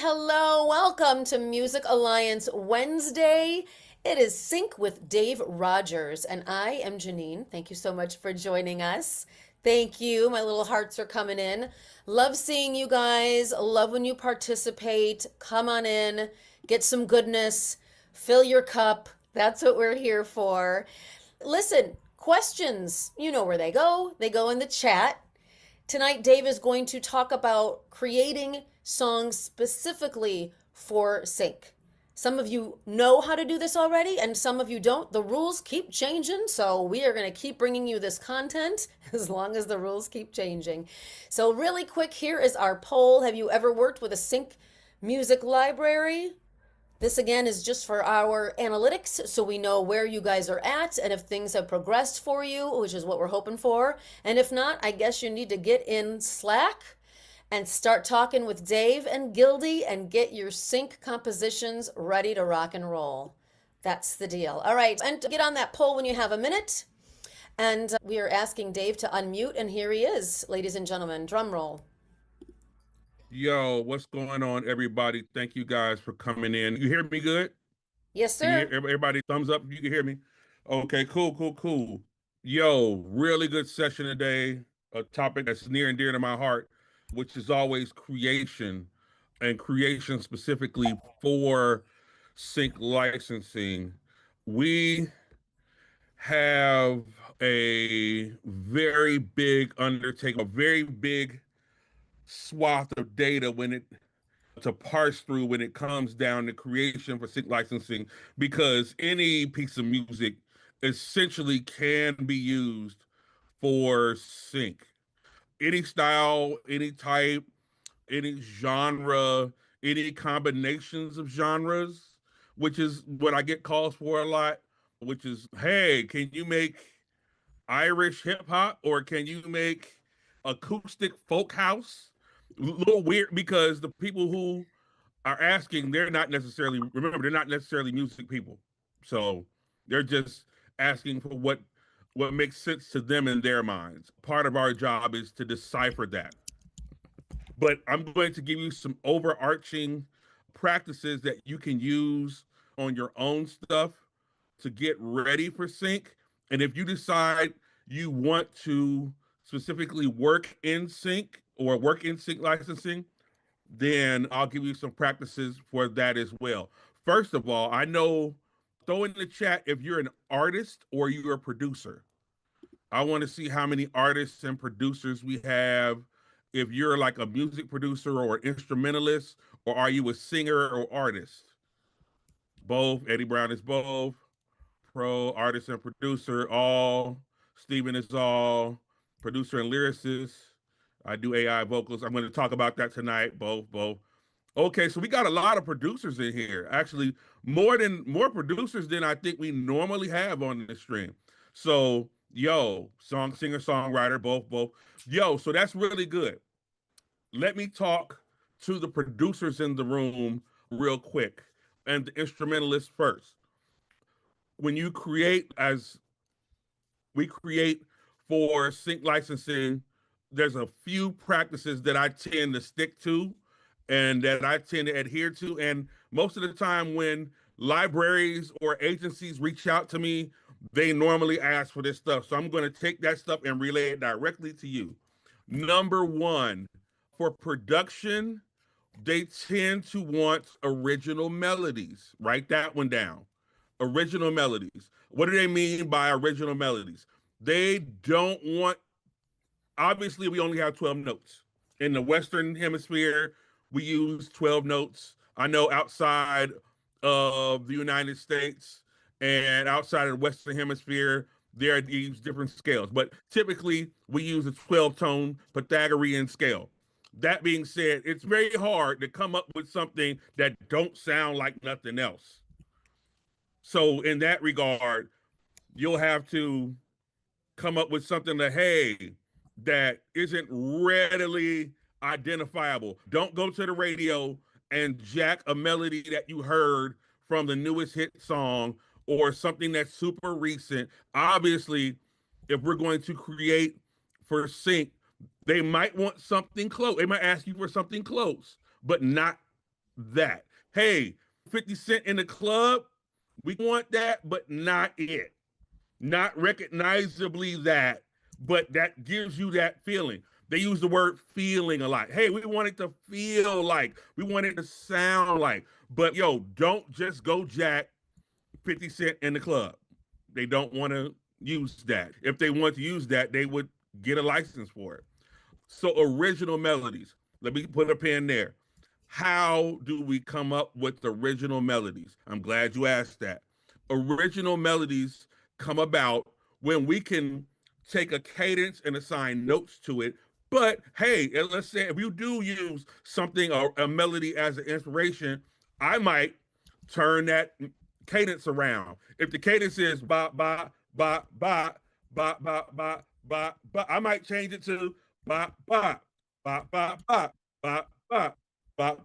Hello, welcome to Music Alliance Wednesday. It is Sync with Dave Rogers, and I am Janine. Thank you so much for joining us. Thank you. My little hearts are coming in. Love seeing you guys. Love when you participate. Come on in, get some goodness, fill your cup. That's what we're here for. Listen, questions, you know where they go. They go in the chat. Tonight, Dave is going to talk about creating songs specifically for sync. Some of you know how to do this already, and some of you don't. The rules keep changing, so we are going to keep bringing you this content as long as the rules keep changing. So, really quick, here is our poll. Have you ever worked with a sync music library? This again is just for our analytics, so we know where you guys are at and if things have progressed for you, which is what we're hoping for. And if not, I guess you need to get in Slack and start talking with Dave and Gildy and get your sync compositions ready to rock and roll. That's the deal. All right, and get on that poll when you have a minute. And we are asking Dave to unmute, and here he is, ladies and gentlemen. Drum roll. Yo, what's going on, everybody? Thank you guys for coming in. You hear me good? Yes, Can you hear sir. everybody? Thumbs up if you can hear me. Okay, cool. Yo, really good session today. A topic that's near and dear to my heart, which is always creation and creation specifically for sync licensing. We have a very big undertaking, a very big swath of data when it to parse through when it comes down to creation for sync licensing, because any piece of music essentially can be used for sync. Any style, any type, any genre, any combinations of genres, which is what I get calls for a lot, which is, hey, can you make Irish hip hop or can you make acoustic folk house? A little weird because the people who are asking, they're not necessarily, remember, they're not necessarily music people. So they're just asking for what makes sense to them in their minds. Part of our job is to decipher that. But I'm going to give you some overarching practices that you can use on your own stuff to get ready for sync. And if you decide you want to specifically work in sync or work in sync licensing, then I'll give you some practices for that as well. First of all, I know, throw in the chat if you're an artist or you're a producer. I want to see how many artists and producers we have. If you're like a music producer or instrumentalist, or are you a singer or artist? Both. Eddie Brown is both. Pro, artist and producer, all. Steven is all. Producer and lyricist. I do AI vocals. I'm going to talk about that tonight. Both. Okay, so we got a lot of producers in here. Actually, more producers than I think we normally have on this stream. So, yo, singer, songwriter, both. Yo, so that's really good. Let me talk to the producers in the room real quick and the instrumentalists first. When you create, as we create for sync licensing, there's a few practices that I tend to stick to and that I tend to adhere to. And most of the time, when libraries or agencies reach out to me, they normally ask for this stuff. So I'm going to take that stuff and relay it directly to you. Number one, for production, they tend to want original melodies. Write that one down. Original melodies. What do they mean by original melodies? They don't want, obviously, we only have 12 notes. In the Western Hemisphere, we use 12 notes. I know outside of the United States and outside of the Western Hemisphere, there are these different scales. But typically, we use a 12 tone Pythagorean scale. That being said, it's very hard to come up with something that don't sound like nothing else. So in that regard, you'll have to come up with something that, hey, that isn't readily identifiable. Don't go to the radio and jack a melody that you heard from the newest hit song or something that's super recent. Obviously, if we're going to create for sync, they might want something close. They might ask you for something close, but not that. Hey, 50 Cent in the club, we want that, but not it. Not recognizably that, but that gives you that feeling. They use the word feeling a lot. Hey, we want it to feel like, we want it to sound like. But yo, don't just go jack 50 Cent in the club. They don't want to use that. If they want to use that, they would get a license for it. So original melodies. Let me put a pin there. How do we come up with original melodies? I'm glad you asked that. Original melodies come about when we can take a cadence and assign notes to it. But hey, let's say if you do use something or a melody as an inspiration, I might turn that cadence around. If the cadence is ba ba ba ba ba ba ba ba ba, I might change it to ba ba ba ba ba ba ba ba.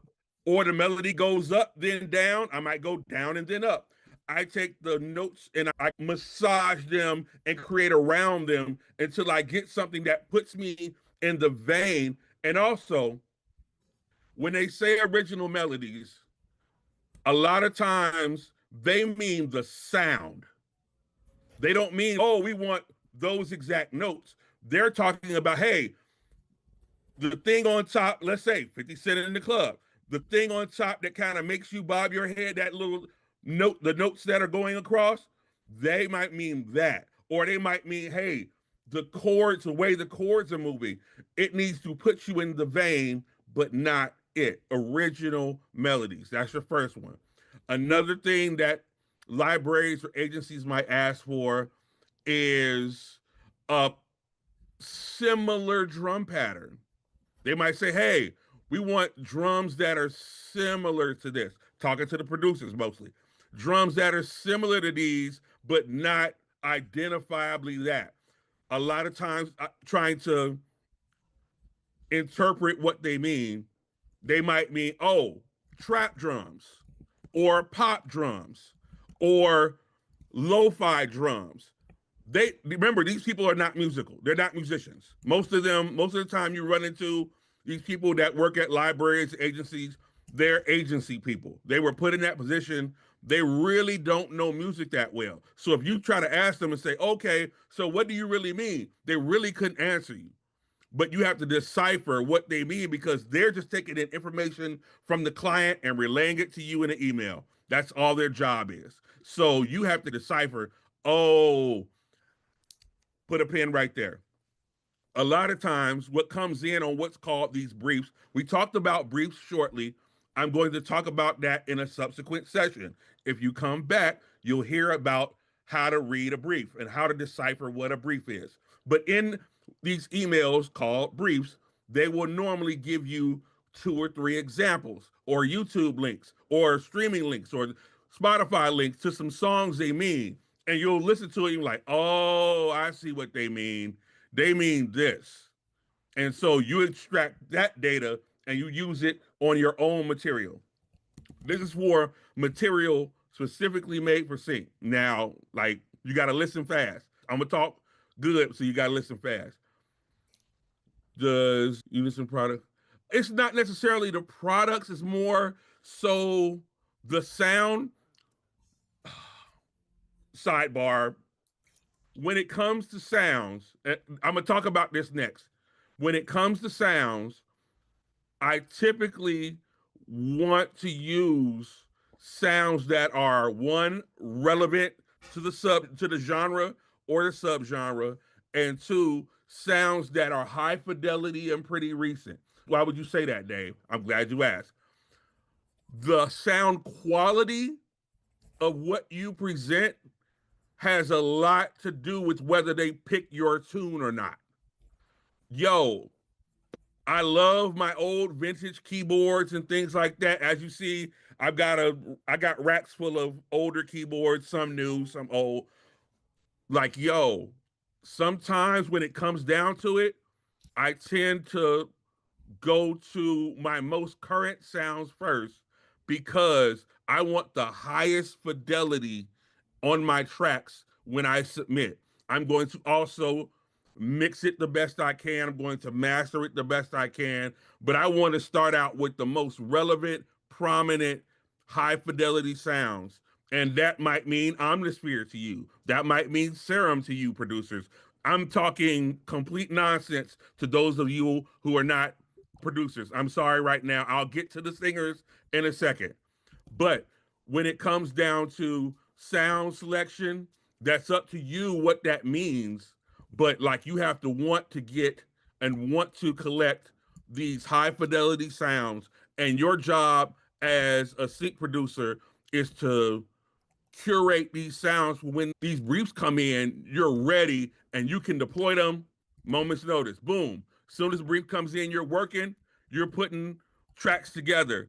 Or the melody goes up then down. I might go down and then up. I take the notes and I massage them and create around them until I get something that puts me in the vein. And also, when they say original melodies, a lot of times they mean the sound. They don't mean, oh, we want those exact notes. They're talking about, hey, the thing on top, let's say 50 Cent in the club, the thing on top that kind of makes you bob your head, that little note, the notes that are going across, they might mean that. Or they might mean, hey, the chords, the way the chords are moving, it needs to put you in the vein, but not it. Original melodies. That's your first one. Another thing that libraries or agencies might ask for is a similar drum pattern. They might say, hey, we want drums that are similar to this. Talking to the producers mostly. Drums that are similar to these, but not identifiably that. A lot of times, trying to interpret what they might mean, oh, trap drums, or pop drums, or lo-fi drums. They remember, these people are not musical. They're not musicians. Most of the time you run into these people that work at libraries, agencies, they're agency people. They were put in that position. They really don't know music that well. So if you try to ask them and say, okay, so what do you really mean? They really couldn't answer you. But you have to decipher what they mean because they're just taking in information from the client and relaying it to you in an email. That's all their job is. So you have to decipher, oh, put a pin right there. A lot of times, what comes in on what's called these briefs, we talked about briefs shortly. I'm going to talk about that in a subsequent session. If you come back, you'll hear about how to read a brief and how to decipher what a brief is. But in these emails called briefs, they will normally give you 2 or 3 examples or YouTube links or streaming links or Spotify links to some songs they mean. And you'll listen to it and you're like, oh, I see what they mean. They mean this. And so you extract that data and you use it on your own material. This is for material specifically made for sync. Now, like, you got to listen fast. I'm going to talk good, so you got to listen fast. Does Unison product? It's not necessarily the products, it's more so the sound. Sidebar, when it comes to sounds, I'm going to talk about this next. When it comes to sounds, I typically want to use sounds that are one, relevant to the genre or the subgenre, and two, sounds that are high fidelity and pretty recent. Why would you say that, Dave? I'm glad you asked. The sound quality of what you present has a lot to do with whether they pick your tune or not. Yo, I love my old vintage keyboards and things like that. As you see, I got racks full of older keyboards, some new, some old. Like, yo, sometimes when it comes down to it, I tend to go to my most current sounds first because I want the highest fidelity on my tracks when I submit. I'm going to also mix it the best I can. I'm going to master it the best I can, but I want to start out with the most relevant, prominent, high fidelity sounds. And that might mean omnisphere to you. That might mean serum to you, producers. I'm talking complete nonsense to those of you who are not producers. I'm sorry right now. I'll get to the singers in a second. But when it comes down to sound selection, that's up to you what that means. But like you have to want to get and want to collect these high fidelity sounds. And your job as a sync producer is to curate these sounds. When these briefs come in, you're ready and you can deploy them moments notice. Boom. As soon as the brief comes in, you're working, you're putting tracks together.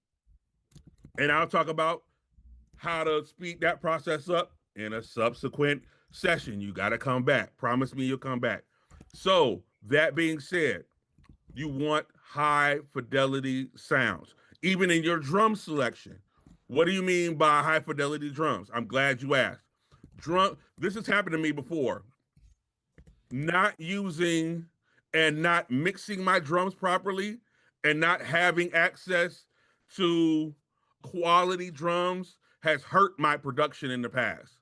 And I'll talk about how to speed that process up in a subsequent session. You got to come back. Promise me you'll come back. So, that being said, you want high fidelity sounds, even in your drum selection. What do you mean by high fidelity drums? I'm glad you asked. This has happened to me before. Not using and not mixing my drums properly and not having access to quality drums has hurt my production in the past.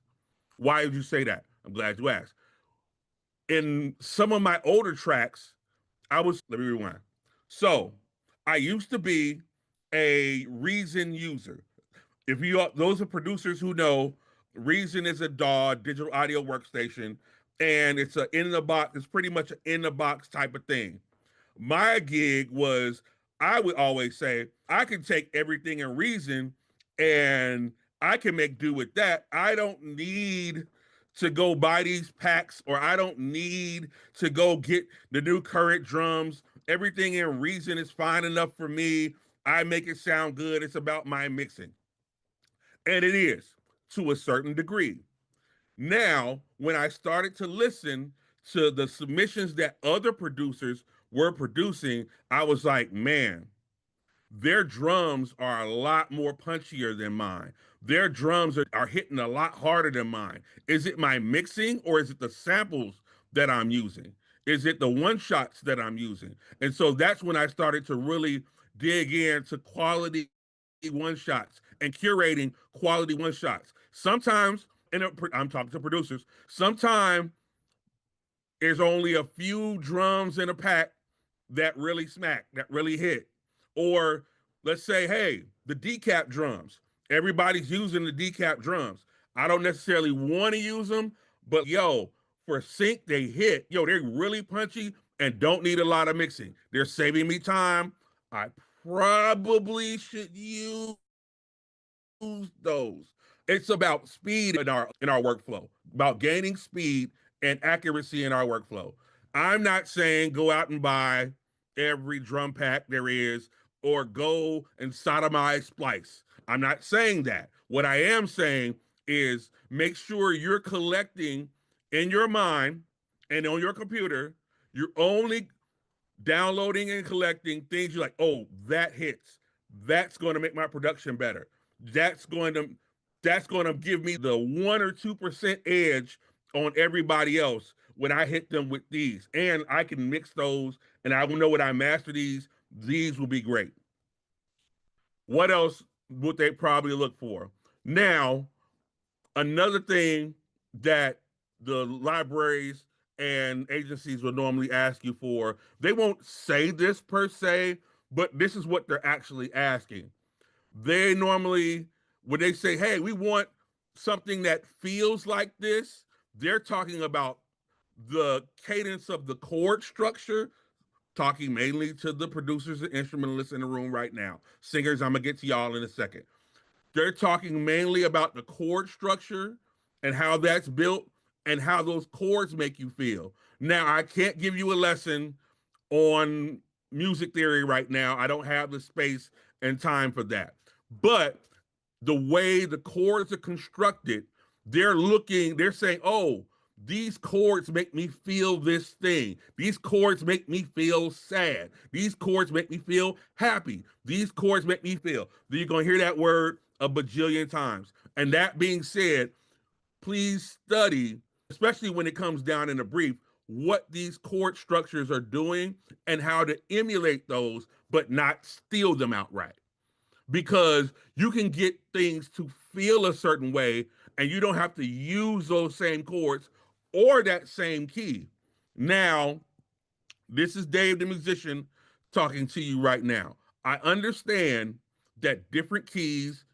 Why did you say that? I'm glad you asked. In some of my older tracks, let me rewind. So I used to be a Reason user. If you those are producers who know, Reason is a DAW, digital audio workstation, and it's a in the box. It's pretty much an in the box type of thing. My gig was, I would always say I can take everything in Reason and I can make do with that. I don't need to go buy these packs, or I don't need to go get the new current drums. Everything in Reason is fine enough for me. I make it sound good. It's about my mixing. And it is to a certain degree. Now, when I started to listen to the submissions that other producers were producing, I was like, man, their drums are a lot more punchier than mine. Their drums are hitting a lot harder than mine. Is it my mixing, or is it the samples that I'm using? Is it the one shots that I'm using? And so that's when I started to really dig into quality one shots and curating quality one shots. Sometimes, and I'm talking to producers, sometimes there's only a few drums in a pack that really smack, that really hit. Or let's say, hey, the decap drums. Everybody's using the decap drums. I don't necessarily want to use them, but yo, for sync, they hit. Yo, they're really punchy and don't need a lot of mixing. They're saving me time. I probably should use those. It's about speed in our workflow, about gaining speed and accuracy in our workflow. I'm not saying go out and buy every drum pack there is or go and sodomize splice. I'm not saying that. What I am saying is make sure you're collecting in your mind and on your computer, you're only downloading and collecting things you're like, oh, that hits. That's going to make my production better. That's going to give me the 1 or 2% edge on everybody else when I hit them with these. And I can mix those, and I will know when I master these will be great. What else would they probably look for? Now, another thing that the libraries and agencies will normally ask you for, they won't say this per se, but this is what they're actually asking. They normally, when they say, hey, we want something that feels like this, they're talking about the cadence of the chord structure, talking mainly to the producers and instrumentalists in the room right now. Singers, I'm going to get to y'all in a second. They're talking mainly about the chord structure and how that's built and how those chords make you feel. Now, I can't give you a lesson on music theory right now. I don't have the space and time for that. But the way the chords are constructed, they're saying, oh, these chords make me feel this thing. These chords make me feel sad. These chords make me feel happy. These chords make me feel. You're going to hear that word a bajillion times. And that being said, please study, especially when it comes down in a brief, what these chord structures are doing and how to emulate those, but not steal them outright. because you can get things to feel a certain way and you don't have to use those same chords or that same key. Now, this is Dave the musician talking to you right now. I understand that different keys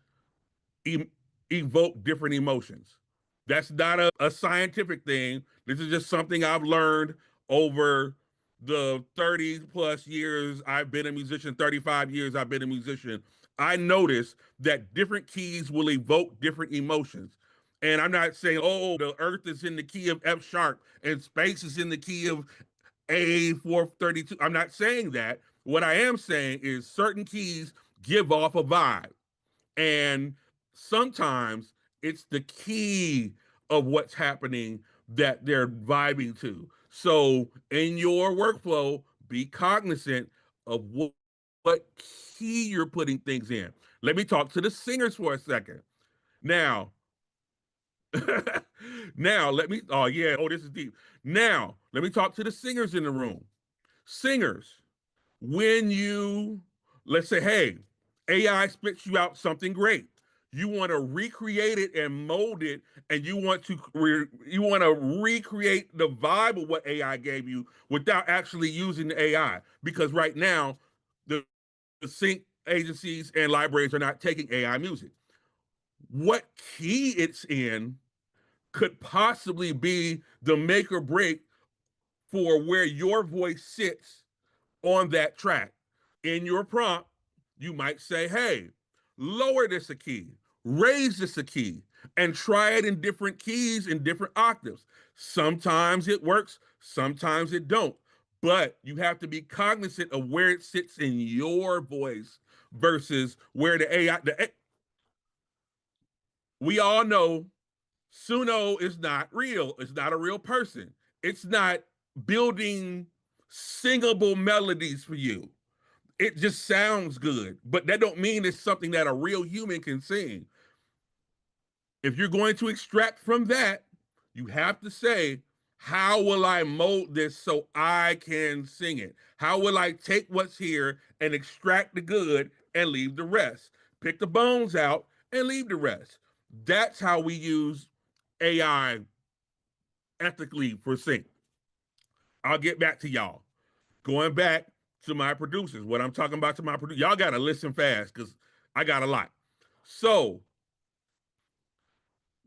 e- evoke different emotions. That's not a scientific thing. This is just something I've learned over the 30 plus years I've been a musician, 35 years I've been a musician. I notice that different keys will evoke different emotions. And I'm not saying, oh, the earth is in the key of F sharp and space is in the key of A 432. I'm not saying that. What I am saying is certain keys give off a vibe. And sometimes it's the key of what's happening that they're vibing to. So in your workflow, be cognizant of what key you're putting things in. Let me talk to the singers for a second. Now, now let me, oh yeah, oh, this is deep. Now, let me talk to the singers in the room. Singers, when you, let's say, hey, AI spits you out something great. You want to recreate it and mold it, and you want to recreate the vibe of what AI gave you without actually using the AI. Because right now, the sync agencies and libraries are not taking AI music. What key it's in could possibly be the make or break for where your voice sits on that track. In your prompt, you might say, hey, lower this a key, raise this a key, and try it in different keys in different octaves. Sometimes it works, sometimes it don't. But you have to be cognizant of where it sits in your voice versus where the AI. We all know Suno is not real. It's not a real person. It's not building singable melodies for you. It just sounds good, but that don't mean it's something that a real human can sing. If you're going to extract from that, you have to say, how will I mold this so I can sing it? How will I take what's here and extract the good and leave the rest? Pick the bones out and leave the rest. That's how we use AI ethically for sync. I'll get back to y'all. Going back to my producers, what I'm talking about to my producers, y'all got to listen fast because I got a lot. So,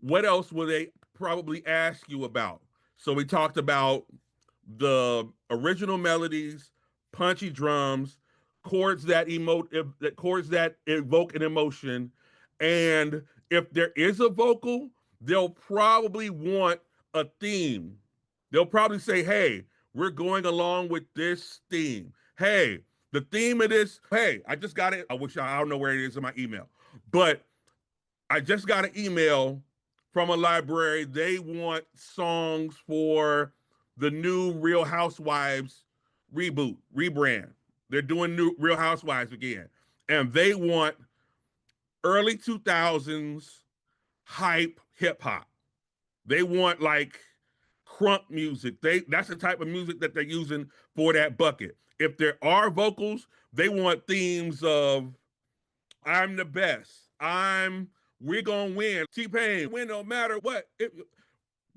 what else will they probably ask you about? So, we talked about the original melodies, punchy drums, chords that evoke an emotion, and if there is a vocal, they'll probably want a theme. They'll probably say, "Hey, we're going along with this theme. Hey, the theme of this. Hey, I just got it. I don't know where it is in my email, but I just got an email from a library. They want songs for the new Real Housewives rebrand. They're doing new Real Housewives again. And they want early 2000s hype hip hop. They want like crunk music. That's the type of music that they're using for that bucket. If there are vocals, they want themes of I'm the best. We're gonna win. T-Pain, win no matter what.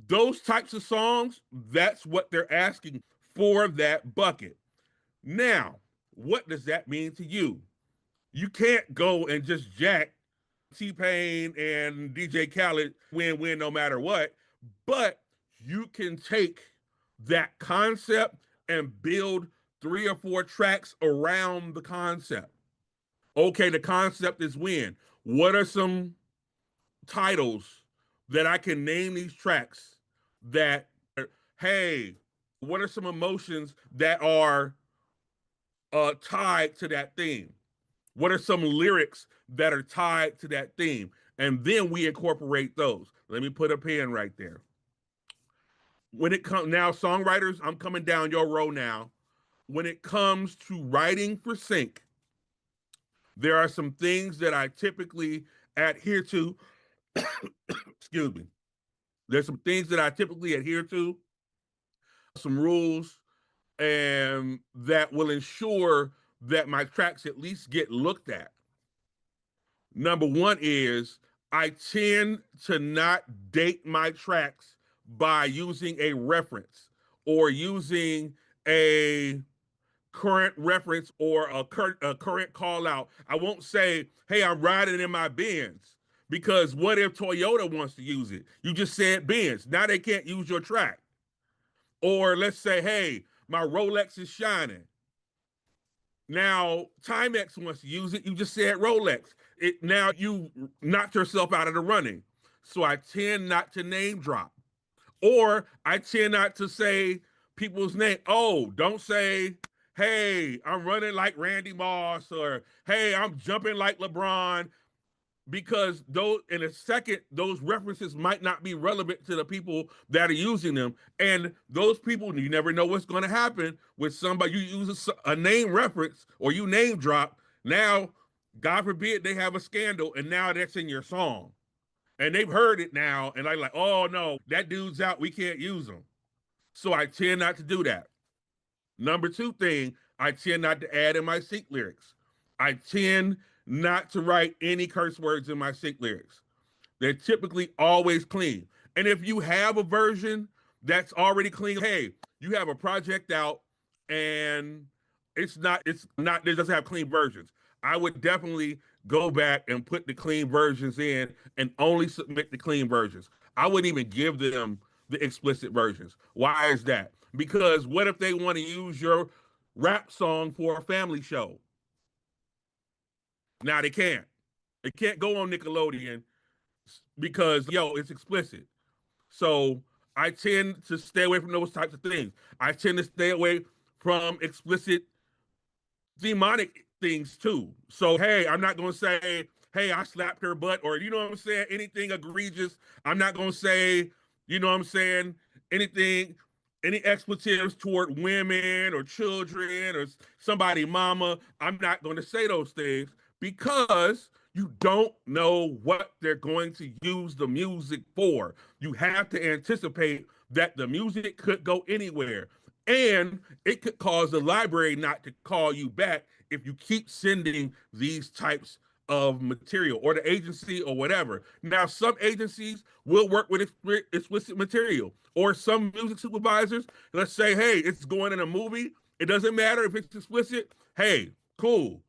Those types of songs, that's what they're asking for that bucket. Now, what does that mean to you? You can't go and just jack T-Pain and DJ Khaled win no matter what, but you can take that concept and build 3 or 4 tracks around the concept. Okay, the concept is win. What are some titles that I can name these tracks that, hey, what are some emotions that are tied to that theme? What are some lyrics that are tied to that theme? And then we incorporate those. Let me put a pin right there. When it comes now, songwriters, I'm coming down your row now. When it comes to writing for sync, there are some things that I typically adhere to. Excuse me. There's some things that I typically adhere to, some rules, and that will ensure that my tracks at least get looked at. Number one is I tend to not date my tracks by using a reference or using a current reference or a current call out. I won't say, hey, I'm riding in my Benz, because what if Toyota wants to use it? You just said Benz. Now they can't use your track. Or let's say, hey, my Rolex is shining. Now Timex wants to use it. You just said Rolex. Now you knocked yourself out of the running. So I tend not to name drop. Or I tend not to say people's name. Oh, don't say, hey, I'm running like Randy Moss, or hey, I'm jumping like LeBron, because those in a second those references might not be relevant to the people that are using them, and those people, you never know what's going to happen with somebody. You use a name reference or you name drop, now god forbid they have a scandal, and now that's in your song, and they've heard it now, and they're like, oh no, that dude's out, we can't use him. So I tend not to do that. Number two thing, I tend not to add in my sync lyrics. I tend not to write any curse words in my sync lyrics. They're typically always clean. And if you have a version that's already clean, hey, you have a project out and it doesn't have clean versions. I would definitely go back and put the clean versions in and only submit the clean versions. I wouldn't even give them the explicit versions. Why is that? Because what if they want to use your rap song for a family show? Now they can't. It can't go on Nickelodeon because it's explicit. So I tend to stay away from those types of things. I tend to stay away from explicit demonic things too. So hey, I'm not gonna say, hey, I slapped her butt, or you know what I'm saying, anything egregious. I'm not gonna say, you know what I'm saying, anything, any expletives toward women or children or somebody mama. I'm not gonna say those things because you don't know what they're going to use the music for. You have to anticipate that the music could go anywhere. And it could cause the library not to call you back if you keep sending these types of material, or the agency or whatever. Now, some agencies will work with explicit material, or some music supervisors, let's say, hey, it's going in a movie. It doesn't matter if it's explicit. Hey, cool.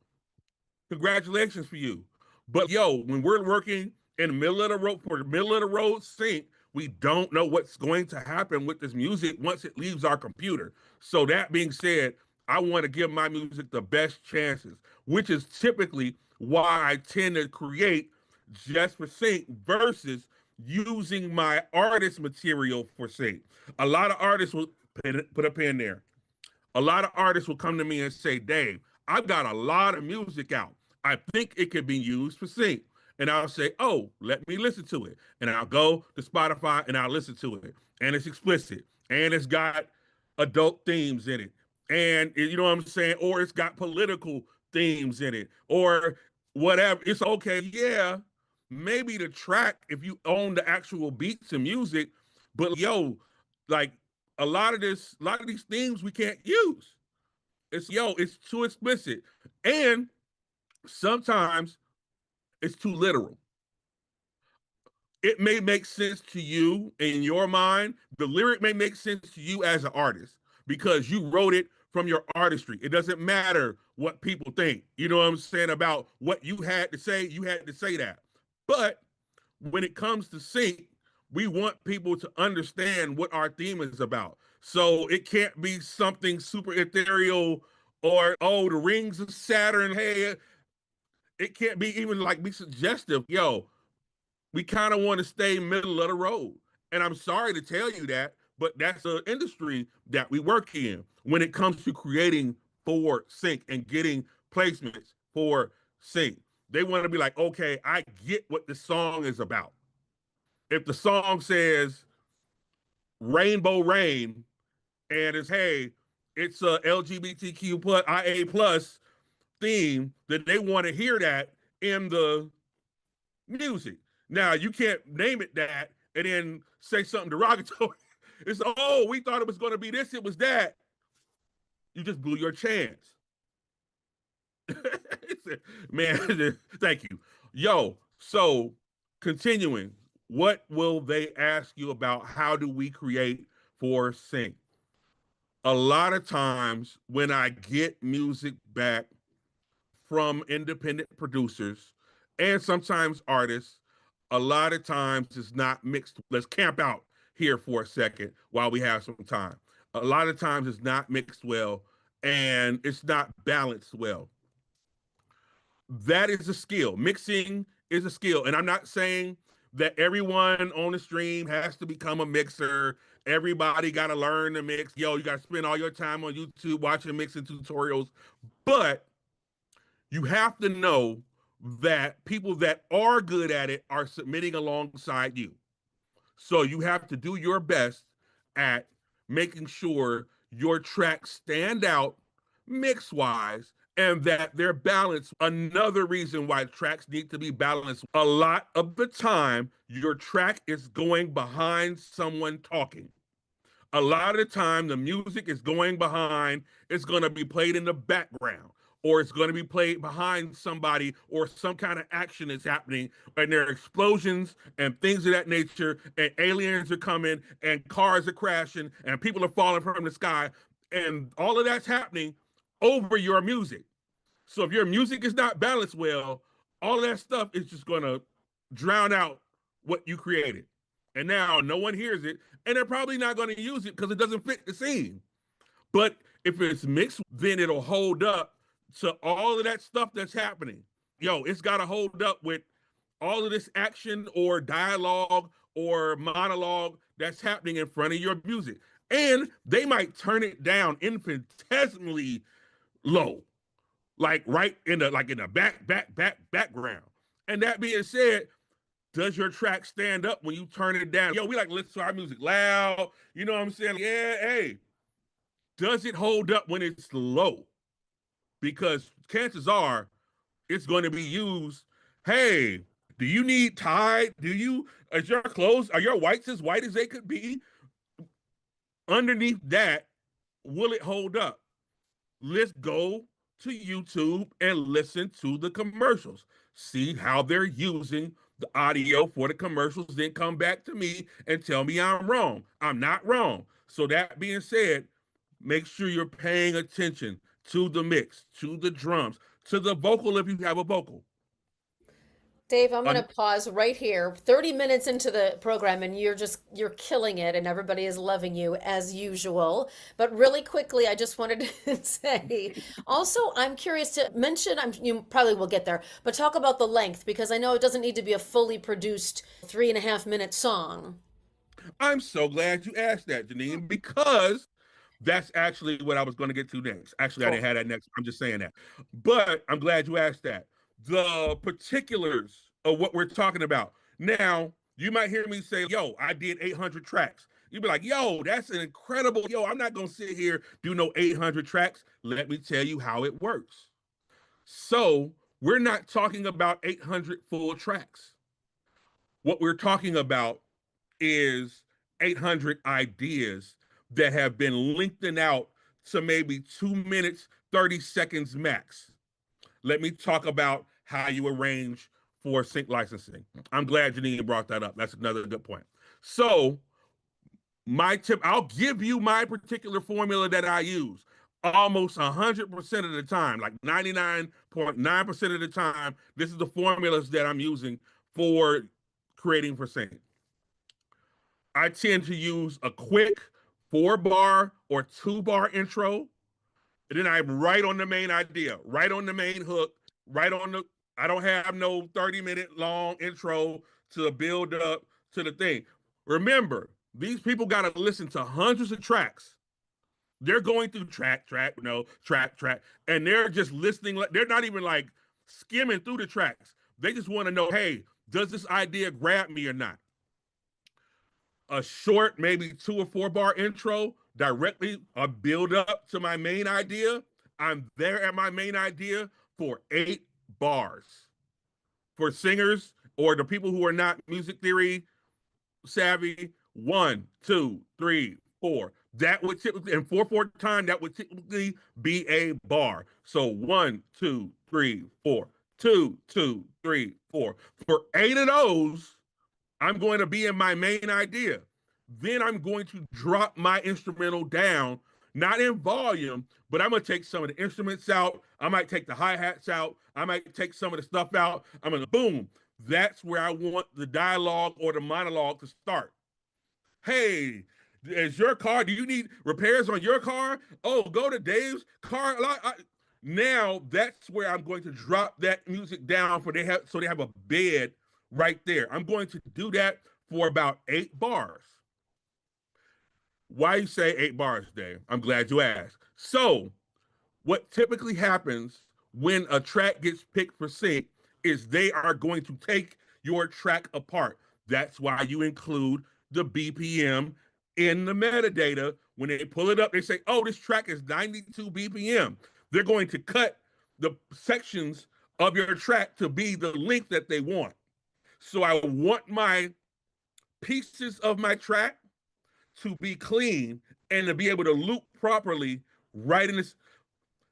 Congratulations for you. But when we're working in the middle of the road for the middle of the road sync, we don't know what's going to happen with this music once it leaves our computer. So that being said, I want to give my music the best chances, which is typically why I tend to create just for sync versus using my artist material for sync. A lot of artists will put a pin there. A lot of artists will come to me and say, Dave, I've got a lot of music out. I think it could be used for sync. And I'll say, oh, let me listen to it. And I'll go to Spotify and I'll listen to it. And it's explicit. And it's got adult themes in it. And you know what I'm saying? Or it's got political themes in it. Or whatever. It's okay. Yeah. Maybe the track, if you own the actual beats and music, but like a lot of these themes we can't use. It's too explicit. And sometimes it's too literal. It may make sense to you in your mind. The lyric may make sense to you as an artist because you wrote it from your artistry. It doesn't matter what people think. You know what I'm saying about what you had to say. You had to say that. But when it comes to sync, we want people to understand what our theme is about. So it can't be something super ethereal or, oh, the rings of Saturn. Hey, it can't be even like be suggestive. We kind of want to stay middle of the road. And I'm sorry to tell you that, but that's the industry that we work in when it comes to creating for sync and getting placements for sync. They want to be like, okay, I get what the song is about. If the song says Rainbow Rain and it's, hey, it's a LGBTQ plus IA plus theme, then they want to hear that in the music. Now you can't name it that and then say something derogatory. It's, oh, we thought it was going to be this, it was that. You just blew your chance. Man, thank you. So continuing, what will they ask you about? How do we create for sync? A lot of times when I get music back from independent producers and sometimes artists, a lot of times it's not mixed. Let's camp out here for a second while we have some time. A lot of times it's not mixed well and it's not balanced well. That is a skill. Mixing is a skill. And I'm not saying that everyone on the stream has to become a mixer. Everybody got to learn to mix. You got to spend all your time on YouTube watching mixing tutorials. But you have to know that people that are good at it are submitting alongside you. So you have to do your best at making sure your tracks stand out mix wise and that they're balanced. Another reason why tracks need to be balanced. A lot of the time, your track is going behind someone talking. A lot of the time, the music is going behind, it's going to be played in the background, or it's going to be played behind somebody, or some kind of action is happening, and there are explosions and things of that nature, and aliens are coming, and cars are crashing, and people are falling from the sky, and all of that's happening over your music. So if your music is not balanced well, all of that stuff is just going to drown out what you created. And now no one hears it, and they're probably not going to use it because it doesn't fit the scene. But if it's mixed, then it'll hold up to all of that stuff that's happening. It's got to hold up with all of this action or dialogue or monologue that's happening in front of your music. And they might turn it down infinitesimally low, like right in the background. And that being said, does your track stand up when you turn it down? We like to listen to our music loud. You know what I'm saying? Yeah, hey, does it hold up when it's low? Because chances are it's going to be used. Hey, do you need Tide? Is your clothes, are your whites as white as they could be? Underneath that, will it hold up? Let's go to YouTube and listen to the commercials. See how they're using the audio for the commercials, then come back to me and tell me I'm wrong. I'm not wrong. So that being said, make sure you're paying attention to the mix, to the drums, to the vocal if you have a vocal. Dave, I'm going to Un- pause right here. 30 minutes into the program and you're killing it and everybody is loving you as usual. But really quickly, I just wanted to say also, I'm curious to mention, you probably will get there, but talk about the length because I know it doesn't need to be a fully produced 3.5 minute song. I'm so glad you asked that, Janine, because that's actually what I was going to get to next. Actually, I didn't Cool. have that next. I'm just saying that. But I'm glad you asked that. The particulars of what we're talking about. Now, you might hear me say, I did 800 tracks. You'd be like, that's an incredible. I'm not going to sit here, do no 800 tracks. Let me tell you how it works. So, we're not talking about 800 full tracks. What we're talking about is 800 ideas that have been lengthened out to maybe 2 minutes, 30 seconds max. Let me talk about how you arrange for sync licensing. I'm glad Janine brought that up. That's another good point. So, my tip, I'll give you my particular formula that I use almost 100% of the time, like 99.9% of the time. This is the formulas that I'm using for creating for sync. I tend to use a quick 4 bar or 2 bar intro. And then I'm right on the main idea, right on the main hook, right on the. I don't have no 30-minute long intro to build up to the thing. Remember, these people got to listen to hundreds of tracks. They're going through track, and they're just listening. They're not even like skimming through the tracks. They just want to know, hey, does this idea grab me or not? A short, maybe 2 or 4 bar intro directly a build up to my main idea. I'm there at my main idea for 8 bars. For singers or the people who are not music theory savvy, 1, 2, 3, 4. That would typically, in 4/4 time, that would typically be a bar. So 1, 2, 3, 4. two, two, three, four. For 8 of those, I'm going to be in my main idea. Then I'm going to drop my instrumental down, not in volume, but I'm going to take some of the instruments out. I might take the hi-hats out. I might take some of the stuff out. I'm going to boom. That's where I want the dialogue or the monologue to start. Hey, is your car, do you need repairs on your car? Oh, go to Dave's car lot. Now that's where I'm going to drop that music down for they have so they have a bed right there. I'm going to do that for about 8 bars. Why you say 8 bars, Dave? I'm glad you asked. So what typically happens when a track gets picked for sync is they are going to take your track apart. That's why you include the BPM in the metadata. When they pull it up, they say, oh, this track is 92 BPM. They're going to cut the sections of your track to be the length that they want. So I want my pieces of my track to be clean and to be able to loop properly right in this.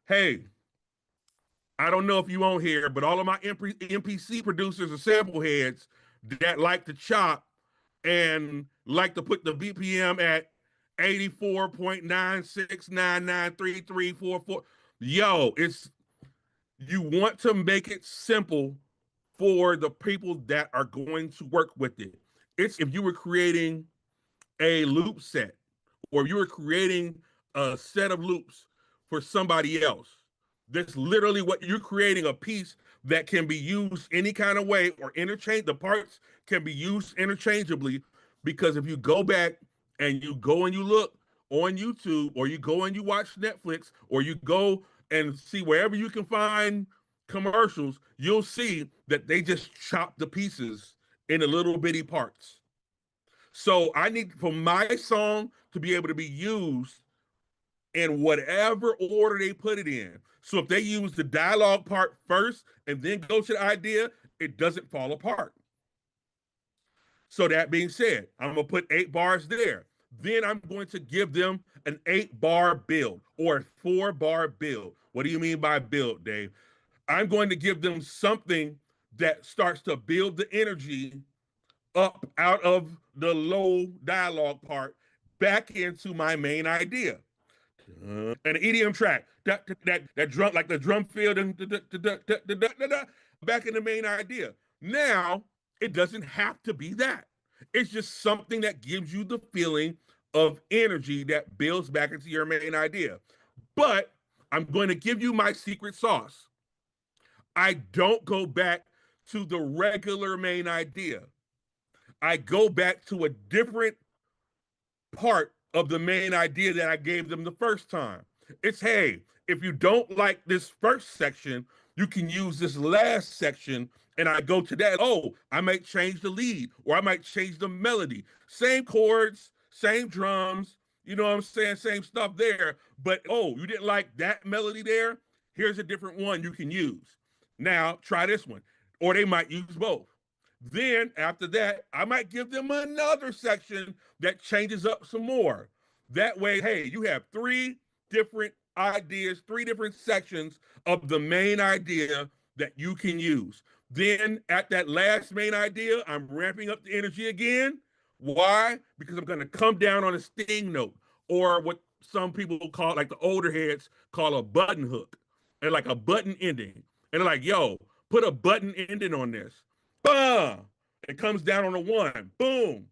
Hey, I don't know if you on here, but all of my MPC producers are sample heads that like to chop and like to put the BPM at 84.96993344. Yo, it's you want to make it simple for the people that are going to work with it. It's if you were creating a loop set or you were creating a set of loops for somebody else. That's literally what you're creating, a piece that can be used any kind of way or interchange. The parts can be used interchangeably because if you go back and you go and you look on YouTube or you go and you watch Netflix or you go and see wherever you can find commercials, you'll see that they just chop the pieces into little bitty parts. So I need for my song to be able to be used in whatever order they put it in. So if they use the dialogue part first and then go to the idea, it doesn't fall apart. So that being said, I'm gonna put 8 bars there. Then I'm going to give them an 8 bar build or a 4 bar build. What do you mean by build, Dave? I'm going to give them something that starts to build the energy up out of the low dialogue part back into my main idea. An EDM track, that drum, like the drum field, and back in the main idea. Now, it doesn't have to be that. It's just something that gives you the feeling of energy that builds back into your main idea. But I'm going to give you my secret sauce. I don't go back to the regular main idea. I go back to a different part of the main idea that I gave them the first time. It's hey, if you don't like this first section, you can use this last section. And I go to that. Oh, I might change the lead or I might change the melody. Same chords, same drums, you know what I'm saying? Same stuff there. But oh, you didn't like that melody there? Here's a different one you can use. Now try this one. Or they might use both. Then after that, I might give them another section that changes up some more. That way, hey, you have 3 different ideas, 3 different sections of the main idea that you can use. Then at that last main idea, I'm ramping up the energy again. Why? Because I'm going to come down on a sting note or what some people call, like the older heads call a button hook and like a button ending. And they're like, yo, put a button ending on this. Bah! It comes down on a 1. Boom.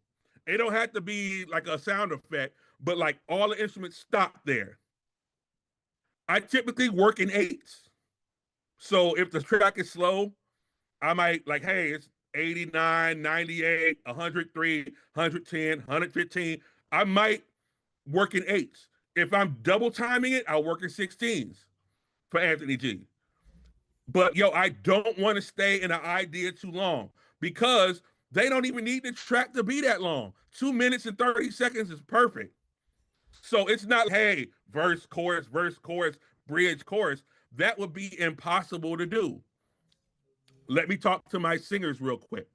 It don't have to be like a sound effect, but like all the instruments stop there. I typically work in 8s. So if the track is slow, I might like, hey, it's 89, 98, 103, 110, 115. I might work in 8s. If I'm double timing it, I'll work in 16s for Anthony G. But yo, I don't want to stay in an idea too long because they don't even need the track to be that long. 2 minutes and 30 seconds is perfect. So it's not, hey, verse, chorus, bridge, chorus. That would be impossible to do. Let me talk to my singers real quick.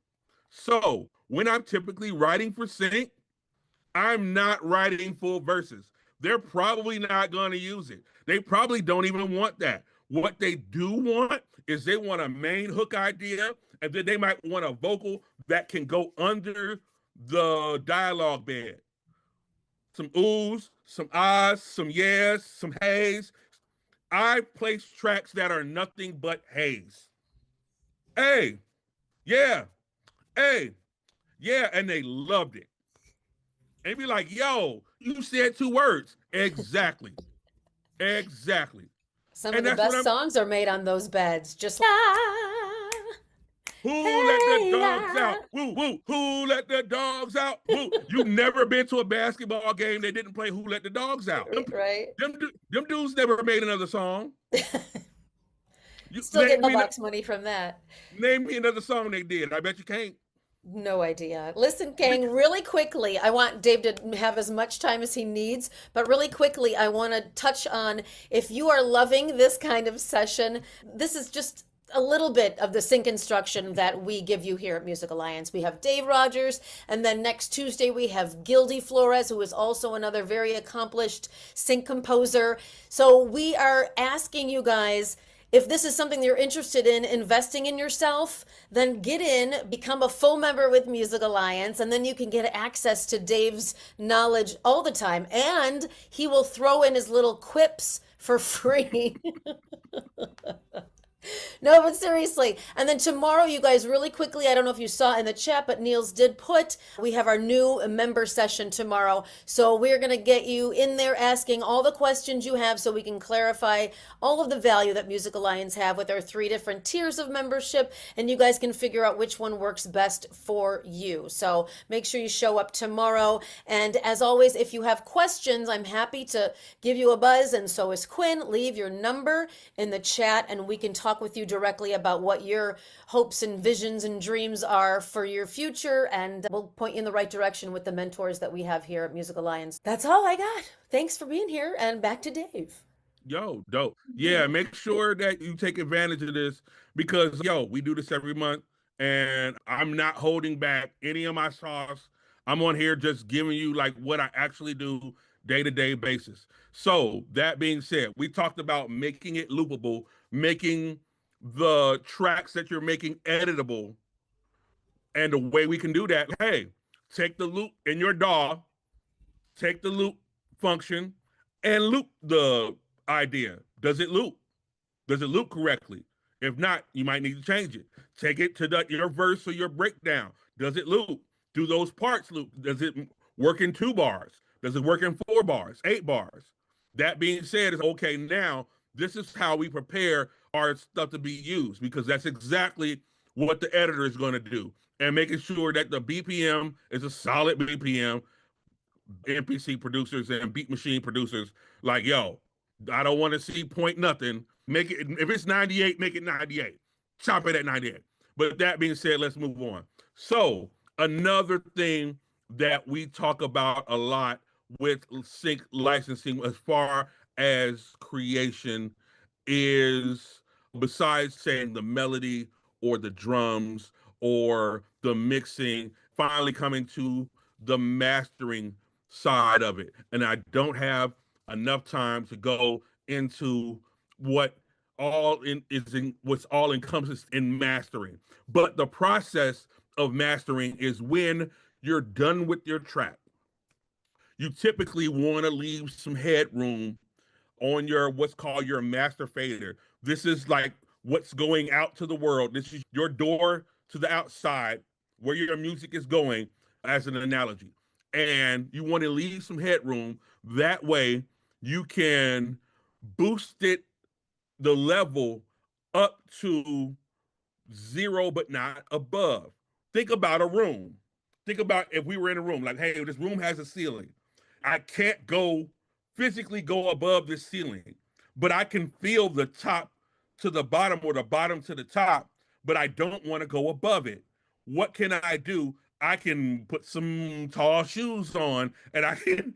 So when I'm typically writing for sync, I'm not writing full verses. They're probably not going to use it. They probably don't even want that. What they do want is they want a main hook idea, and then they might want a vocal that can go under the dialogue bed. Some oohs, some ahs, some yes, some hays. I place tracks that are nothing but haze. Hey, yeah, hey, yeah, and they loved it. And be like, yo, you said two words. Exactly. Exactly. Some of And the that's what best I'm. songs are made on those beds. Just ah, Who let the hey, dogs ah. out? Woo, woo. Who let the dogs out? Woo. You never been to a basketball game they didn't play Who Let the Dogs Out. Right? Them dudes never made another song. You Still get name me mailbox money from that. name me another song they did. I bet you can't. No idea. Listen, Kang, really quickly, I want Dave to have as much time as he needs, but really quickly, I want to touch on if you are loving this kind of session, this is just a little bit of the sync instruction that we give you here at Music Alliance. We have Dave Rogers, and then next Tuesday we have Gildy Flores, who is also another very accomplished sync composer. So we are asking you guys, if this is something you're interested in investing in yourself, then get in, become a full member with Music Alliance, and then you can get access to Dave's knowledge all the time. And he will throw in his little quips for free. No, but seriously. And then tomorrow, you guys, really quickly, I don't know if you saw in the chat, but Niels did put, we have our new member session tomorrow. So we're going to get you in there asking all the questions you have so we can clarify all of the value that Music Alliance have with our 3 different tiers of membership. And you guys can figure out which one works best for you. So make sure you show up tomorrow. And as always, if you have questions, I'm happy to give you a buzz. And so is Quinn. Leave your number in the chat and we can talk with you directly about what your hopes and visions and dreams are for your future, and we'll point you in the right direction with the mentors that we have here at Music Alliance. That's all I got. Thanks for being here, and back to Dave. Yo, dope. Yeah, make sure that you take advantage of this because, yo, we do this every month and I'm not holding back any of my sauce. I'm on here just giving you like what I actually do day to day basis. So, that being said, we talked about making it loopable, making the tracks that you're making editable. And the way we can do that, hey, take the loop in your DAW, take the loop function, and loop the idea. Does it loop? Does it loop correctly? If not, you might need to change it. Take it to your verse or your breakdown. Does it loop? Do those parts loop? Does it work in 2 bars? Does it work in 4 bars, 8 bars? That being said, is okay, now this is how we prepare our stuff to be used because that's exactly what the editor is going to do. And making sure that the BPM is a solid BPM, NPC producers and beat machine producers like, yo, I don't want to see point nothing. Make it, if it's 98, make it 98. Chop it at 98. But that being said, let's move on. So, another thing that we talk about a lot with sync licensing as far as creation is, besides saying the melody or the drums or the mixing, finally coming to the mastering side of it. And I don't have enough time to go into what all in is in what's all encompassed in mastering. But the process of mastering is when you're done with your track. You typically want to leave some headroom on your what's called your master fader. This is like what's going out to the world. This is your door to the outside where your music is going, as an analogy. And you want to leave some headroom. That way you can boost it, the level up to 0, but not above. Think about a room. Think about if we were in a room, like, hey, this room has a ceiling. I can't go physically go above the ceiling, but I can feel the top to the bottom or the bottom to the top, but I don't want to go above it. What can I do? I can put some tall shoes on and I can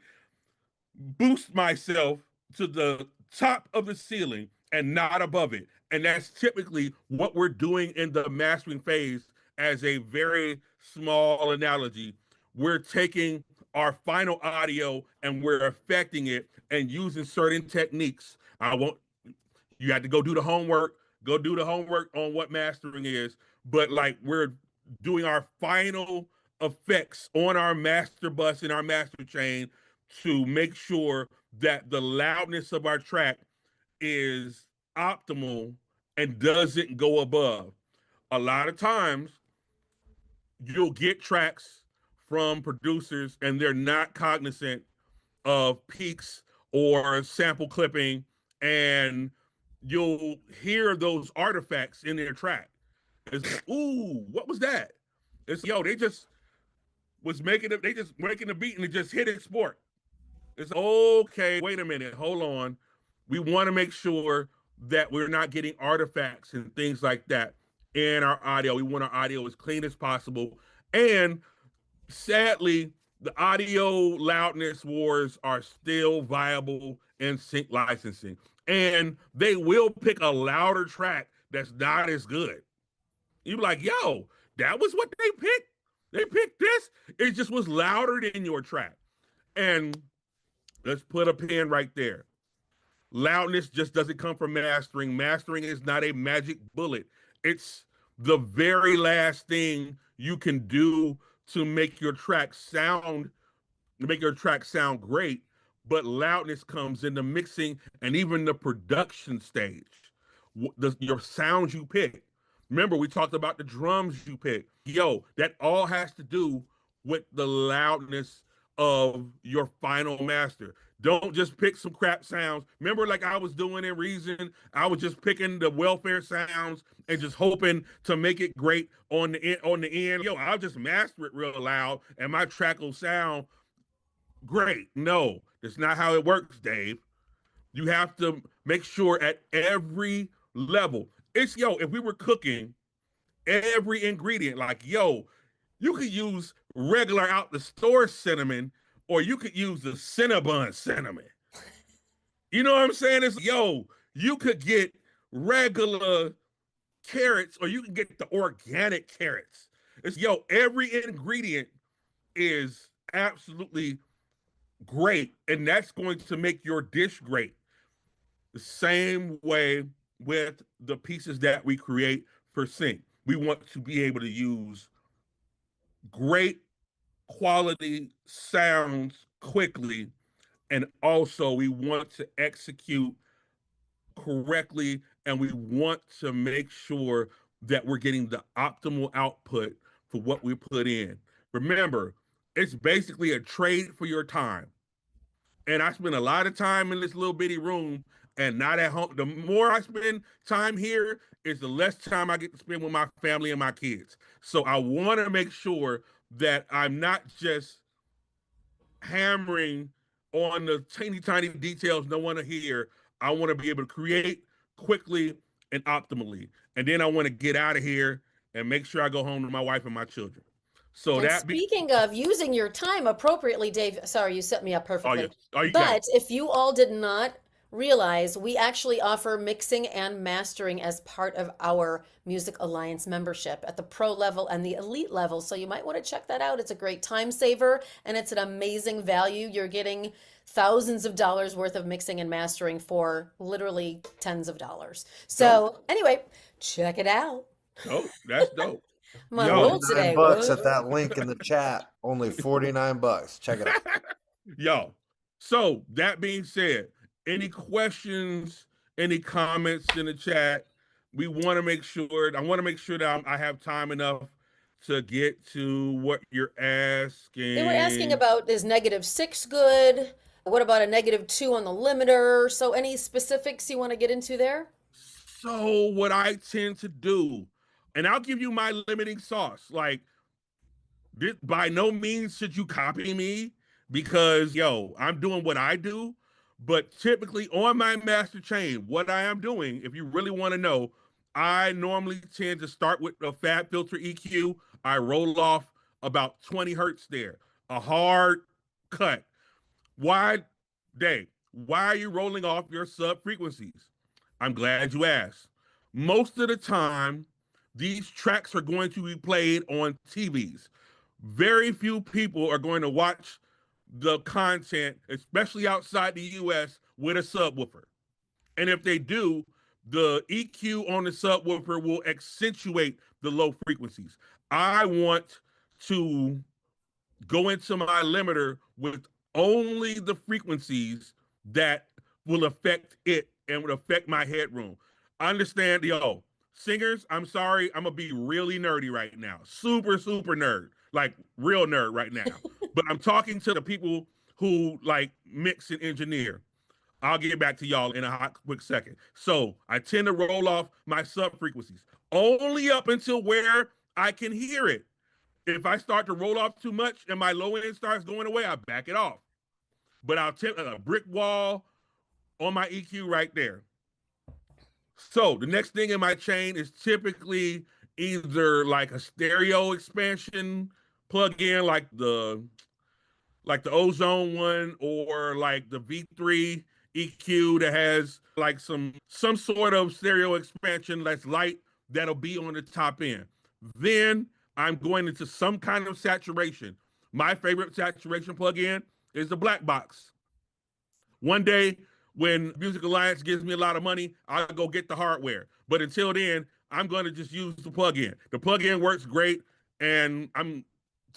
boost myself to the top of the ceiling and not above it. And that's typically what we're doing in the mastering phase. As a very small analogy, we're taking our final audio and we're affecting it and using certain techniques. I won't You had to go do the homework, go do the homework on what mastering is. But like we're doing our final effects on our master bus and our master chain to make sure that the loudness of our track is optimal and doesn't go above. A lot of times you'll get tracks from producers and they're not cognizant of peaks or sample clipping, and you'll hear those artifacts in their track. It's like, ooh, what was that? It's they just was making it, they just making the beat and it just hit export. It's okay, wait a minute, hold on. We want to make sure that we're not getting artifacts and things like that in our audio. We want our audio as clean as possible. And sadly, the audio loudness wars are still viable in sync licensing. And they will pick a louder track that's not as good. You be like, yo, that was what they picked. They picked this. It just was louder than your track. And let's put a pin right there. Loudness just doesn't come from mastering. Mastering is not a magic bullet. It's the very last thing you can do to make your track sound great, but loudness comes in the mixing and even the production stage. Your sounds you pick. Remember, we talked about the drums you pick. Yo, that all has to do with the loudness of your final master. Don't just pick some crap sounds. Remember, like I was doing in Reason, I was just picking the welfare sounds and just hoping to make it great on the end. Yo, I'll just master it real loud, and my track will sound great. No, that's not how it works, Dave. You have to make sure at every level. It's if we were cooking every ingredient, like you could use regular out the store cinnamon, or you could use the Cinnabon cinnamon. You know what I'm saying? It's you could get regular carrots, or you can get the organic carrots. It's every ingredient is absolutely great, and that's going to make your dish great. The same way with the pieces that we create for sync. We want to be able to use great quality sounds quickly, and also we want to execute correctly, and we want to make sure that we're getting the optimal output for what we put in. Remember, it's basically a trade for your time. And I spend a lot of time in this little bitty room and not at home. The more I spend time here is the less time I get to spend with my family and my kids. So I want to make sure that I'm not just hammering on the teeny tiny details no one to hear. I want to be able to create quickly and optimally. And then I want to get out of here and make sure I go home to my wife and my children. So And that be speaking of using your time appropriately, Dave, sorry, you set me up oh yeah. perfectly. Oh, you got it. But if you all did not realize, we actually offer mixing and mastering as part of our Music Alliance membership at the pro level and the elite level. So you might want to check that out. It's a great time saver and it's an amazing value. You're getting thousands of dollars worth of mixing and mastering for literally tens of dollars. Dope. So anyway, check it out. Dope. That's dope. I'm on a Yo, roll 49 today. bucks at Whoa. that link in the chat. Only 49 bucks. Check it out. yo. So that being said, any questions, any comments in the chat? We want to make sure. I want to make sure that I have time enough to get to what you're They were asking asking. about, is -6 good? What about a -2 on the limiter? So any specifics you want to get into there? So what I tend to do, and I'll give you my limiting sauce. Like this, by no means should you copy me because I'm doing what I do. But typically on my master chain, what I am doing, if you really want to know, I normally tend to start with a fat filter EQ. I roll off about 20 hertz there, a hard cut. Why, Dave? Why are you rolling off your sub frequencies? I'm glad you asked. Most of the time, these tracks are going to be played on TVs. Very few people are going to watch the content, especially outside the US, with a subwoofer. And if they do, The EQ on the subwoofer will accentuate the low frequencies. I want to go into my limiter with only the frequencies that will affect it and would affect my headroom. I understand, yo, singers, I'm sorry, I'm gonna be really nerdy right now. Super, super nerd. Like real nerd right now. But I'm talking to the people who like mix and engineer. I'll get back to y'all in a hot, quick second. So I tend to roll off my sub frequencies only up until where I can hear it. If I start to roll off too much and my low end starts going away, I back it off. But I'll tip a brick wall on my EQ right there. So the next thing in my chain is typically either like a stereo expansion plug-in, like the Ozone one, or like the V3 EQ that has like some sort of stereo expansion that's light that'll be on the top end. Then I'm going into some kind of saturation. My favorite saturation plug-in is the black box. One day when Music Alliance gives me a lot of money, I'll go get the hardware. But until then, I'm going to just use the plug-in. The plug-in works great, and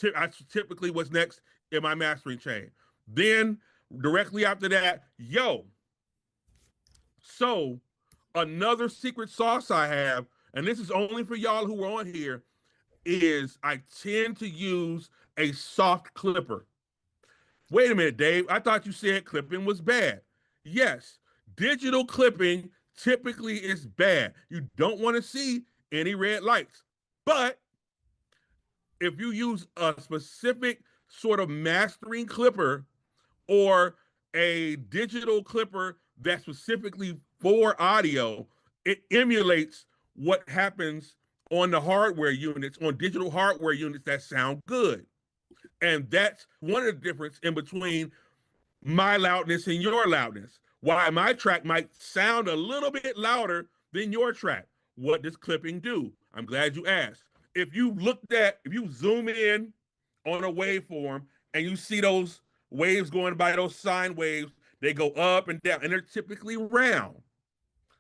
that's typically what's next in my mastering chain. Then directly after that, so another secret sauce I have, and this is only for y'all who are on here, is I tend to use a soft clipper. Wait a minute, Dave. I thought you said clipping was bad. Yes, digital clipping typically is bad. You don't want to see any red lights. But if you use a specific sort of mastering clipper or a digital clipper that's specifically for audio, it emulates what happens on the hardware units, on digital hardware units that sound good. And that's one of the difference in between my loudness and your loudness. Why my track might sound a little bit louder than your track. What does clipping do? I'm glad you asked. If you zoom in on a waveform and you see those waves going by, those sine waves, they go up and down, and they're typically round.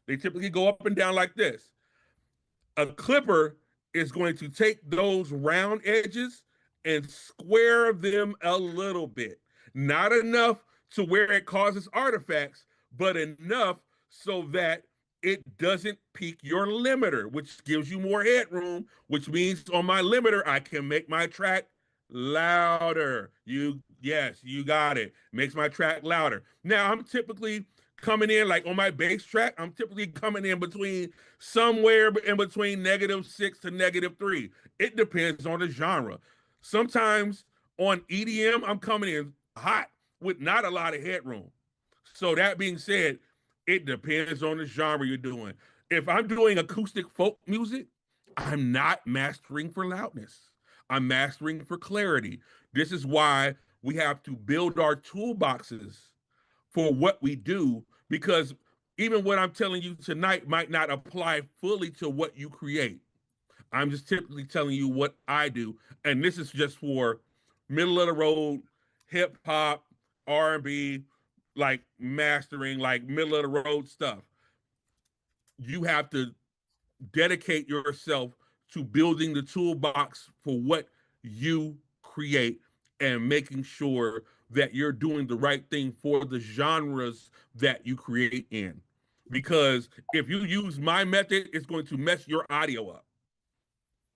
They typically go up and down like this. A clipper is going to take those round edges and square them a little bit. Not enough to where it causes artifacts, but enough so that it doesn't peak your limiter, which gives you more headroom, which means on my limiter, I can make my track louder. Yes, you got it. Makes my track louder. Now I'm typically coming in like on my bass track, I'm typically coming in between somewhere in between -6 to -3. It depends on the genre. Sometimes on EDM, I'm coming in hot with not a lot of headroom. So that being said, it depends on the genre you're doing. If I'm doing acoustic folk music, I'm not mastering for loudness. I'm mastering for clarity. This is why we have to build our toolboxes for what we do, because even what I'm telling you tonight might not apply fully to what you create. I'm just typically telling you what I do, and this is just for middle of the road hip hop, R&B, like mastering, like middle of the road stuff. You have to dedicate yourself to building the toolbox for what you create and making sure that you're doing the right thing for the genres that you create in. Because if you use my method, it's going to mess your audio up,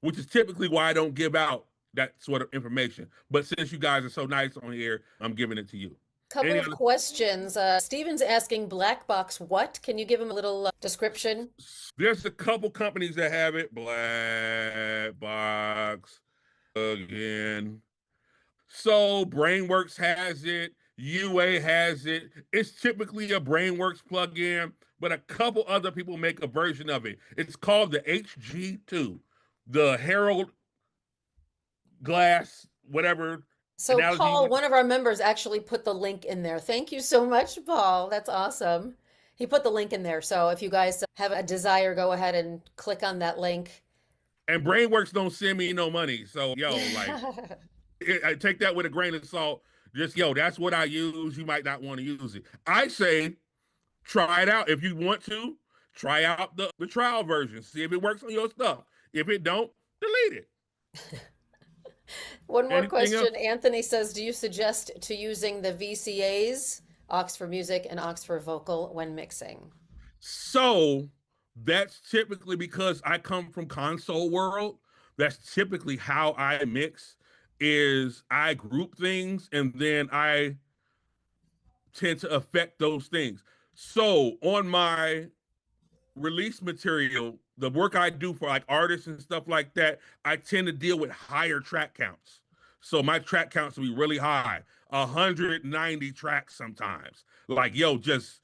which is typically why I don't give out that sort of information. But since you guys are so nice on here, I'm giving it to you. Couple Any of other? questions. Steven's asking black box what? Can you give him a little description? There's a couple companies that have it. Black box again. So BrainWorks has it, UA has it. It's typically a BrainWorks plugin, but a couple other people make a version of it. It's called the HG2, the Herald Glass, whatever So analogy you Paul, want. one of our members actually put the link in there. Thank you so much, Paul. That's awesome. He put the link in there. So if you guys have a desire, go ahead and click on that link. And BrainWorks don't send me no money. So, like, I take that with a grain of salt. Just, that's what I use. You might not want to use it. I say, try it out if you want to. Try out the trial version. See if it works on your stuff. If it don't, delete it. One more Anything else? question. Anthony says, do you suggest to using the VCAs, aux for music and aux for vocal, when mixing? So that's typically because I come from console world. That's typically how I mix is I group things and then I tend to affect those things. So on my release material, the work I do for like artists and stuff like that, I tend to deal with higher track counts. So my track counts will be really high, 190 tracks sometimes. Like, yo, just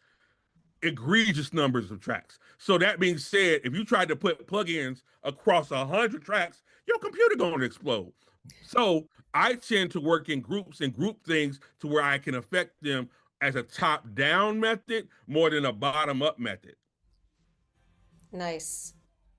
egregious numbers of tracks. So that being said, if you tried to put plugins across 100 tracks, your computer going to explode. So I tend to work in groups and group things to where I can affect them as a top-down method more than a bottom-up method. Nice.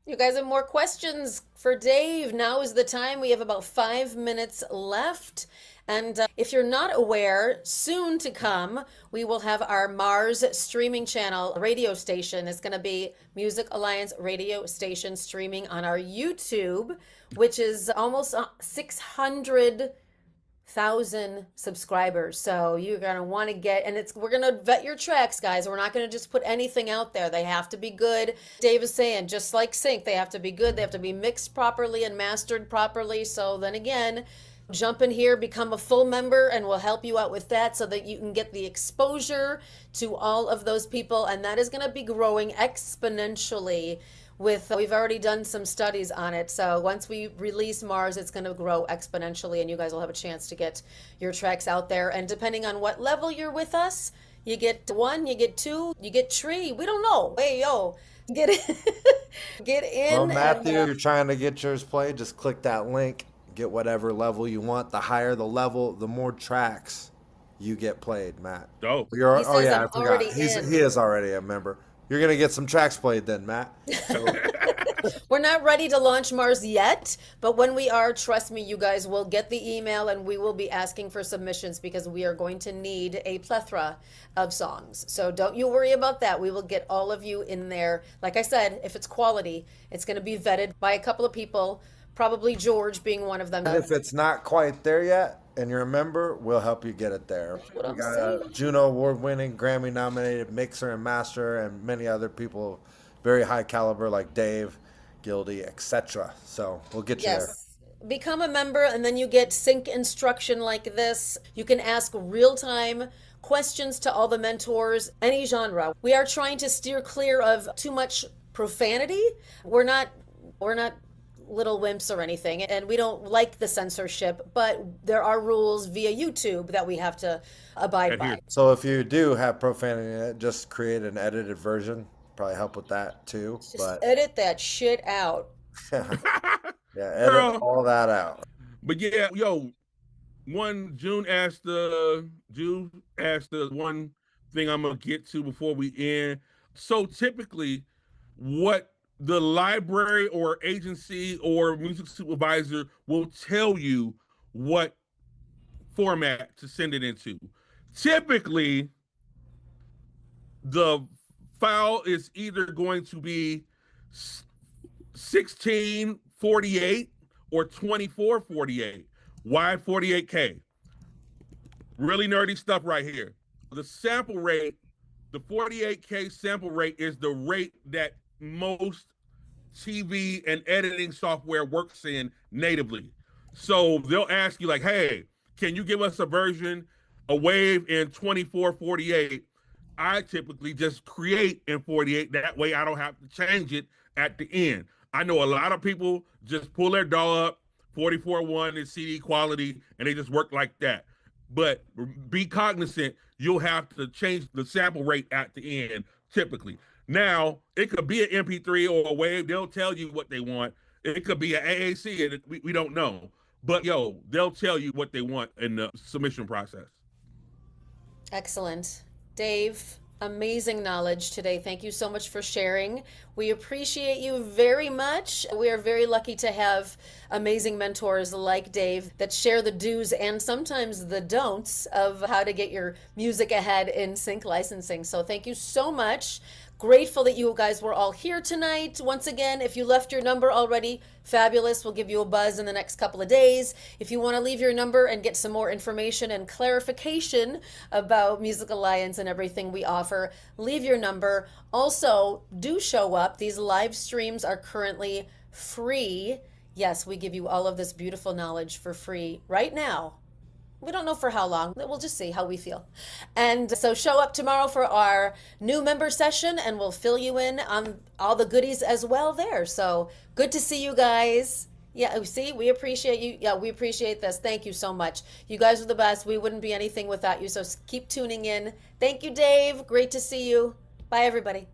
You guys have more questions for Dave. Now is the time. We have about 5 minutes left. And if you're not aware, soon to come, we will have our Mars streaming channel radio station. It's going to be Music Alliance radio station streaming on our YouTube, which is almost 600,000 subscribers. So you're gonna want to get, and we're gonna vet your tracks, guys. We're not gonna just put anything out there. They have to be good. Dave is saying, just like sync, they have to be good. They have to be mixed properly and mastered properly. So then again, jump in here, become a full member, and we'll help you out with that so that you can get the exposure to all of those people. And that is gonna be growing exponentially. We've already done some studies on it, so once we release Mars, it's going to grow exponentially, and you guys will have a chance to get your tracks out there. And depending on what level you're with us, you get 1, you get 2, you get 3. We don't know. Hey, yo, get in. Get in. Well, Matthew, you're trying to get yours played, just click that link, get whatever level you want. The higher the level, the more tracks you get played, Matt. Dope. He says Oh yeah, I'm I forgot. already in. He is already a member. You're gonna get some tracks played then, Matt. So, We're not ready to launch Mars yet, but when we are, trust me, you guys will get the email and we will be asking for submissions because we are going to need a plethora of songs. So don't you worry about that. We will get all of you in there. Like I said, if it's quality, it's going to be vetted by a couple of people, probably George being one of them. and if it's not quite there yet, and you're a member, we'll help you get it there. what I'm We got a saying. Juno Award-winning, Grammy-nominated mixer and master, and many other people, very high caliber like Dave, Gildy, etc. So we'll get you there. Yes. Become a member and then you get sync instruction like this. You can ask real-time questions to all the mentors, any genre. We are trying to steer clear of too much profanity. We're not little wimps or anything, and we don't like the censorship, but there are rules via YouTube that we have to abide by. So if you do have profanity in it, just create an edited version. Probably help with that too. Just But edit that shit out. yeah, edit Girl. all that out. But yeah, yo, June asked the one thing I'm gonna get to before we end. So typically, what the library or agency or music supervisor will tell you what format to send it into. Typically, the file is either going to be 1648 or 2448. Why 48K? Really nerdy stuff right here. The sample rate, the 48K sample rate is the rate that most TV and editing software works in natively. So they'll ask you like, hey, can you give us a wave in 2448? I typically just create in 48. That way I don't have to change it at the end. I know a lot of people just pull their DAW up, 44.1 is CD quality, and they just work like that. But be cognizant, you'll have to change the sample rate at the end, typically. Now, it could be an MP3 or a wave. They'll tell you what they want. It could be an AAC, and we don't know. But, yo, they'll tell you what they want in the submission process. Excellent. Dave, amazing knowledge today. Thank you so much for sharing. We appreciate you very much. We are very lucky to have amazing mentors like Dave that share the do's and sometimes the don'ts of how to get your music ahead in sync licensing. So thank you so much. Grateful that you guys were all here tonight. Once again, if you left your number already, fabulous. We'll give you a buzz in the next couple of days. If you want to leave your number and get some more information and clarification about Music Alliance and everything we offer, leave your number. Also, do show up. These live streams are currently free. Yes, we give you all of this beautiful knowledge for free right now. We don't know for how long. We'll just see how we feel. And so show up tomorrow for our new member session and we'll fill you in on all the goodies as well there. So good to see you guys. Yeah, see, we appreciate you. Yeah, we appreciate this. Thank you so much. You guys are the best. We wouldn't be anything without you. So keep tuning in. Thank you, Dave. Great to see you. Bye, everybody.